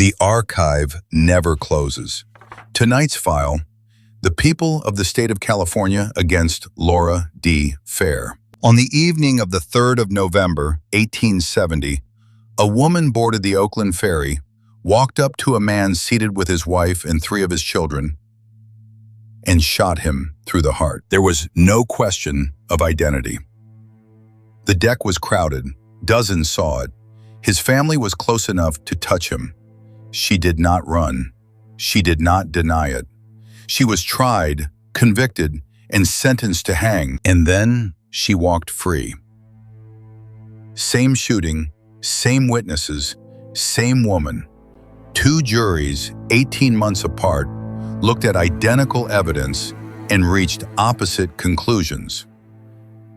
The archive never closes. Tonight's file, the people of the state of California against Laura D. Fair. On the evening of the 3rd of November, 1870, a woman boarded the Oakland Ferry, walked up to a man seated with his wife and 3 of his children, and shot him through the heart. There was no question of identity. The deck was crowded. Dozens saw it. His family was close enough to touch him. She did not run. She did not deny it. She was tried, convicted, and sentenced to hang, and then she walked free. Same shooting, same witnesses, same woman. 2 juries, 18 months apart, looked at identical evidence and reached opposite conclusions.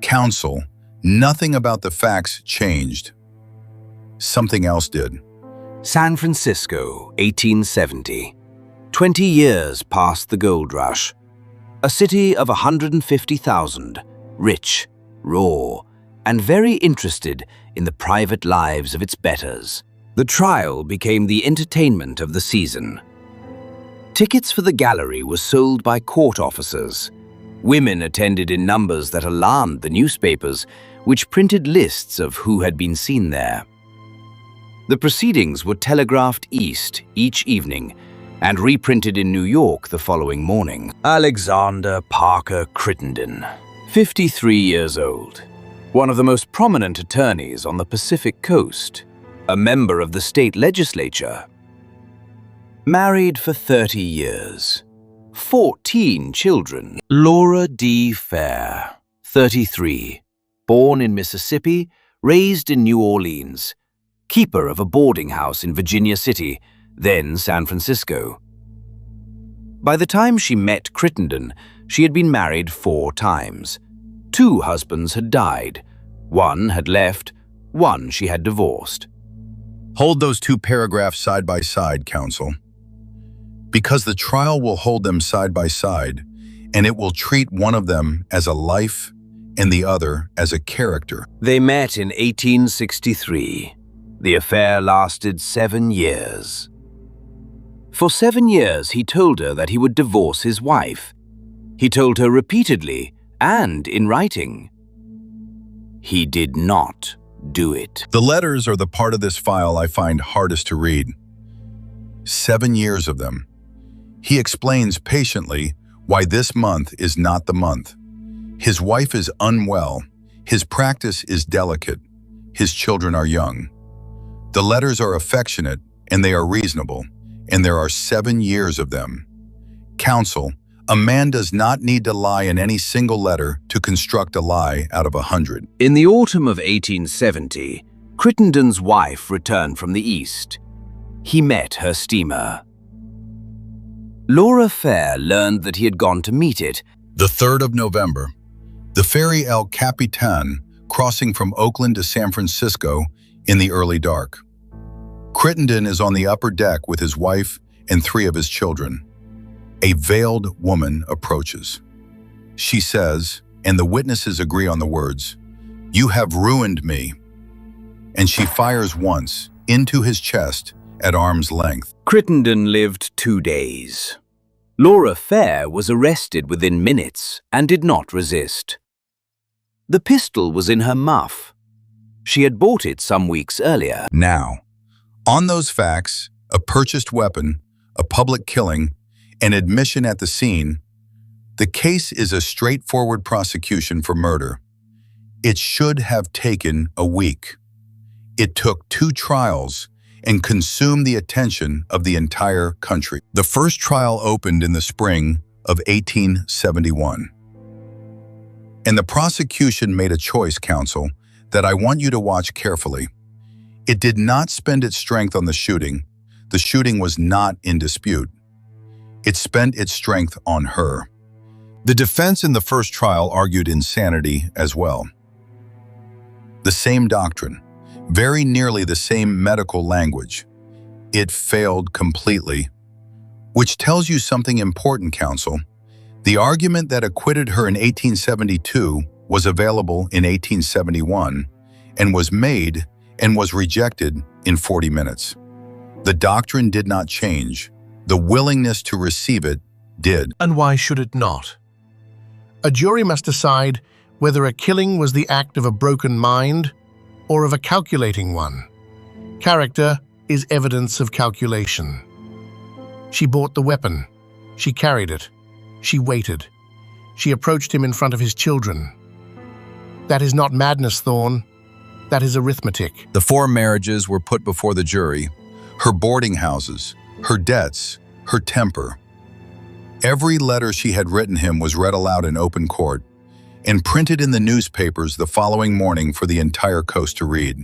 Counsel, nothing about the facts changed. Something else did. San Francisco, 1870. 20 years past the gold rush. A city of 150,000, rich, raw, and very interested in the private lives of its betters. The trial became the entertainment of the season. Tickets for the gallery were sold by court officers. Women attended in numbers that alarmed the newspapers, which printed lists of who had been seen there. The proceedings were telegraphed east each evening and reprinted in New York the following morning. Alexander Parker Crittenden, 53 years old, one of the most prominent attorneys on the Pacific Coast, a member of the state legislature. Married for 30 years, 14 children. Laura D. Fair, 33, born in Mississippi, raised in New Orleans, keeper of a boarding house in Virginia City, then San Francisco. By the time she met Crittenden, she had been married 4 times. 2 husbands had died. 1 had left, 1 she had divorced. Hold those 2 paragraphs side by side, counsel. Because the trial will hold them side by side, and it will treat one of them as a life and the other as a character. They met in 1863. The affair lasted 7 years. For 7 years, he told her that he would divorce his wife. He told her repeatedly and in writing. He did not do it. The letters are the part of this file I find hardest to read. 7 years of them. He explains patiently why this month is not the month. His wife is unwell. His practice is delicate. His children are young. The letters are affectionate and they are reasonable, and there are 7 years of them. Counsel, a man does not need to lie in any single letter to construct a lie out of 100. In the autumn of 1870, Crittenden's wife returned from the East. He met her steamer. Laura Fair learned that he had gone to meet it. The 3rd of November, the ferry El Capitan crossing from Oakland to San Francisco in the early dark. Crittenden is on the upper deck with his wife and 3 of his children. A veiled woman approaches. She says, and the witnesses agree on the words, "You have ruined me." And she fires once into his chest at arm's length. Crittenden lived 2 days. Laura Fair was arrested within minutes and did not resist. The pistol was in her muff. She had bought it some weeks earlier. Now, on those facts, a purchased weapon, a public killing, and admission at the scene, the case is a straightforward prosecution for murder. It should have taken a week. It took 2 trials and consumed the attention of the entire country. The first trial opened in the spring of 1871. And the prosecution made a choice, counsel, that I want you to watch carefully. It did not spend its strength on the shooting. The shooting was not in dispute. It spent its strength on her. The defense in the first trial argued insanity as well. The same doctrine, very nearly the same medical language. It failed completely, which tells you something important, counsel. The argument that acquitted her in 1872 was available in 1871 and was made and was rejected in 40 minutes. The doctrine did not change. The willingness to receive it did. And why should it not? A jury must decide whether a killing was the act of a broken mind or of a calculating one. Character is evidence of calculation. She bought the weapon. She carried it. She waited. She approached him in front of his children. That is not madness, Thorne. That is arithmetic. The 4 marriages were put before the jury, her boarding houses, her debts, her temper. Every letter she had written him was read aloud in open court and printed in the newspapers the following morning for the entire coast to read.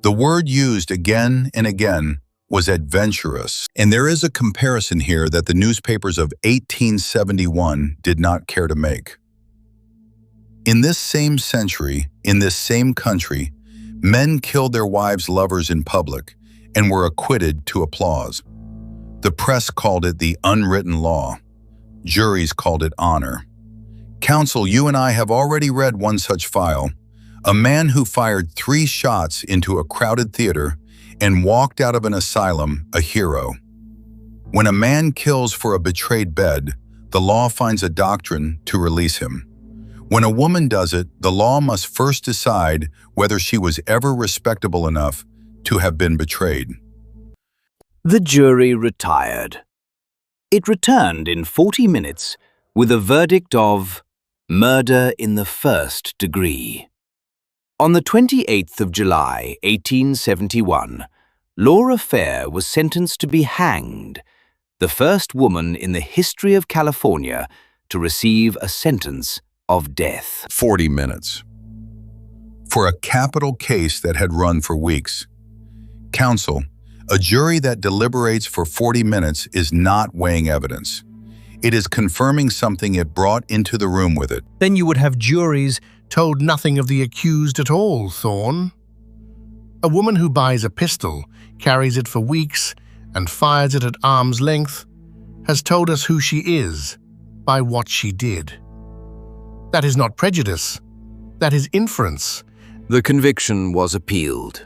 The word used again and again was adventurous, and there is a comparison here that the newspapers of 1871 did not care to make. In this same century, in this same country, men killed their wives' lovers in public and were acquitted to applause. The press called it the unwritten law. Juries called it honor. Counsel, you and I have already read one such file, a man who fired 3 shots into a crowded theater and walked out of an asylum a hero. When a man kills for a betrayed bed, the law finds a doctrine to release him. When a woman does it, the law must first decide whether she was ever respectable enough to have been betrayed. The jury retired. It returned in 40 minutes with a verdict of murder in the 1st degree. On the 28th of July, 1871, Laura Fair was sentenced to be hanged, the first woman in the history of California to receive a sentence of death. 40 minutes. For a capital case that had run for weeks. Counsel, a jury that deliberates for 40 minutes is not weighing evidence. It is confirming something it brought into the room with it. Then you would have juries told nothing of the accused at all, Thorne. A woman who buys a pistol, carries it for weeks, and fires it at arm's length, has told us who she is by what she did. That is not prejudice. That is inference. The conviction was appealed.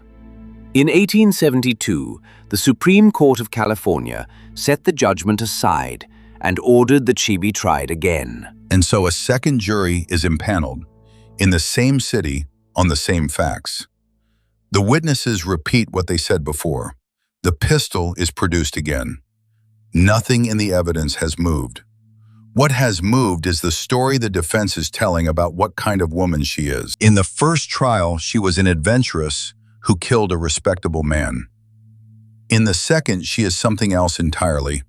In 1872, the Supreme Court of California set the judgment aside and ordered that she be tried again. And so a second jury is impaneled, in the same city, on the same facts. The witnesses repeat what they said before. The pistol is produced again. Nothing in the evidence has moved. What has moved is the story the defense is telling about what kind of woman she is. In the first trial, she was an adventuress who killed a respectable man. In the second, she is something else entirely.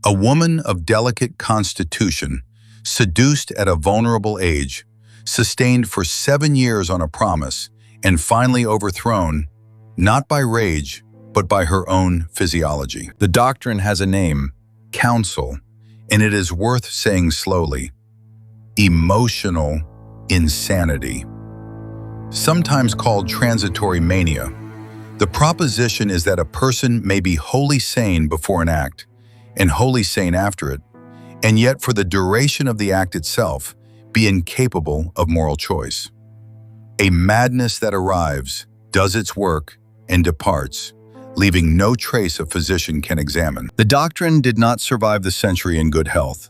A woman of delicate constitution, seduced at a vulnerable age, sustained for 7 years on a promise, and finally overthrown, not by rage, but by her own physiology. The doctrine has a name, counsel, and it is worth saying slowly: emotional insanity. Sometimes called transitory mania, the proposition is that a person may be wholly sane before an act and wholly sane after it, and yet for the duration of the act itself be incapable of moral choice. A madness that arrives, does its work, and departs, leaving no trace a physician can examine. The doctrine did not survive the century in good health.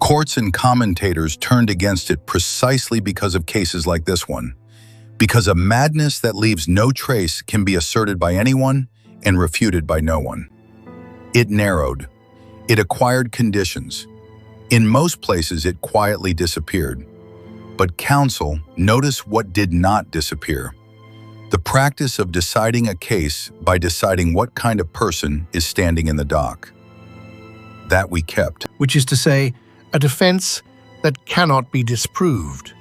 Courts and commentators turned against it precisely because of cases like this one, because a madness that leaves no trace can be asserted by anyone and refuted by no one. It narrowed. It acquired conditions. In most places, it quietly disappeared. But counsel, notice what did not disappear: the practice of deciding a case by deciding what kind of person is standing in the dock. That we kept. Which is to say, a defense that cannot be disproved.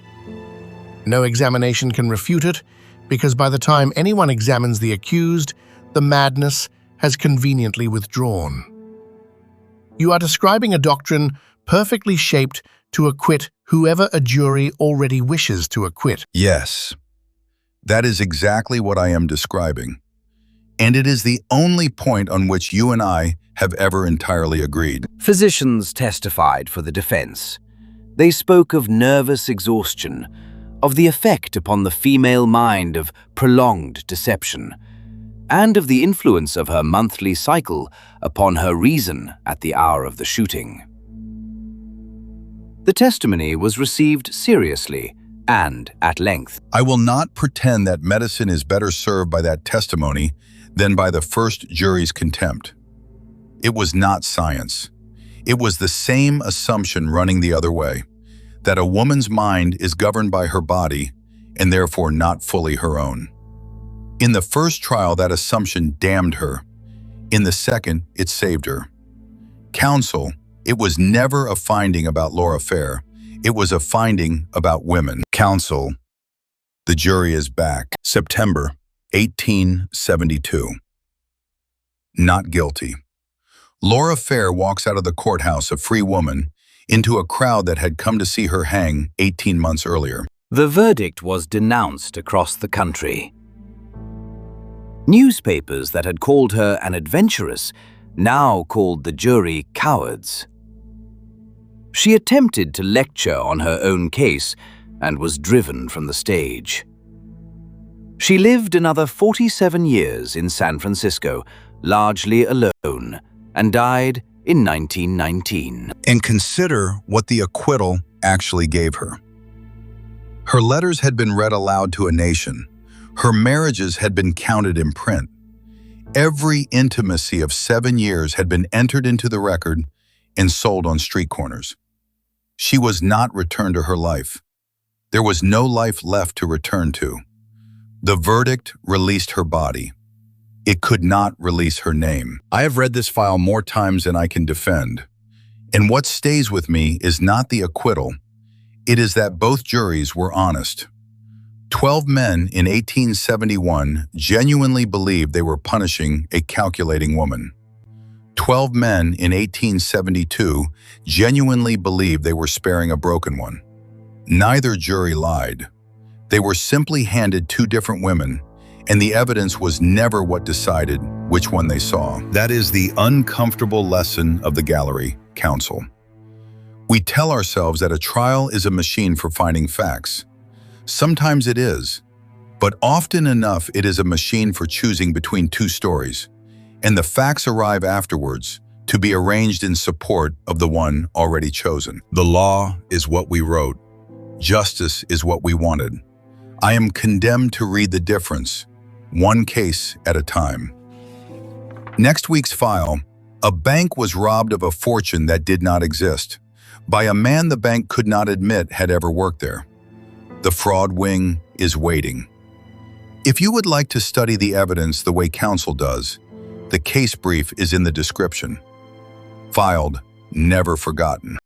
No examination can refute it, because by the time anyone examines the accused, the madness has conveniently withdrawn. You are describing a doctrine perfectly shaped to acquit whoever a jury already wishes to acquit. Yes, that is exactly what I am describing. And it is the only point on which you and I have ever entirely agreed. Physicians testified for the defense. They spoke of nervous exhaustion, of the effect upon the female mind of prolonged deception, and of the influence of her monthly cycle upon her reason at the hour of the shooting. The testimony was received seriously and at length. I will not pretend that medicine is better served by that testimony than by the first jury's contempt. It was not science. It was the same assumption running the other way, that a woman's mind is governed by her body and therefore not fully her own. In the first trial, that assumption damned her. In the second, it saved her. Counsel, it was never a finding about Laura Fair. It was a finding about women. Counsel, the jury is back. September 1872. Not guilty. Laura Fair walks out of the courthouse a free woman into a crowd that had come to see her hang 18 months earlier. The verdict was denounced across the country. Newspapers that had called her an adventuress now called the jury cowards. She attempted to lecture on her own case and was driven from the stage. She lived another 47 years in San Francisco, largely alone, and died in 1919. And consider what the acquittal actually gave her. Her letters had been read aloud to a nation. Her marriages had been counted in print. Every intimacy of 7 years had been entered into the record and sold on street corners. She was not returned to her life. There was no life left to return to. The verdict released her body. It could not release her name. I have read this file more times than I can defend. And what stays with me is not the acquittal. It is that both juries were honest. 12 men in 1871 genuinely believed they were punishing a calculating woman. 12 men in 1872 genuinely believed they were sparing a broken one. Neither jury lied. They were simply handed two different women, and the evidence was never what decided which one they saw. That is the uncomfortable lesson of the gallery, counsel. We tell ourselves that a trial is a machine for finding facts. Sometimes it is, but often enough it is a machine for choosing between two stories, and the facts arrive afterwards to be arranged in support of the one already chosen. The law is what we wrote. Justice is what we wanted. I am condemned to read the difference, one case at a time. Next week's file, a bank was robbed of a fortune that did not exist, by a man the bank could not admit had ever worked there. The fraud wing is waiting. If you would like to study the evidence the way counsel does, the case brief is in the description. Filed, never forgotten.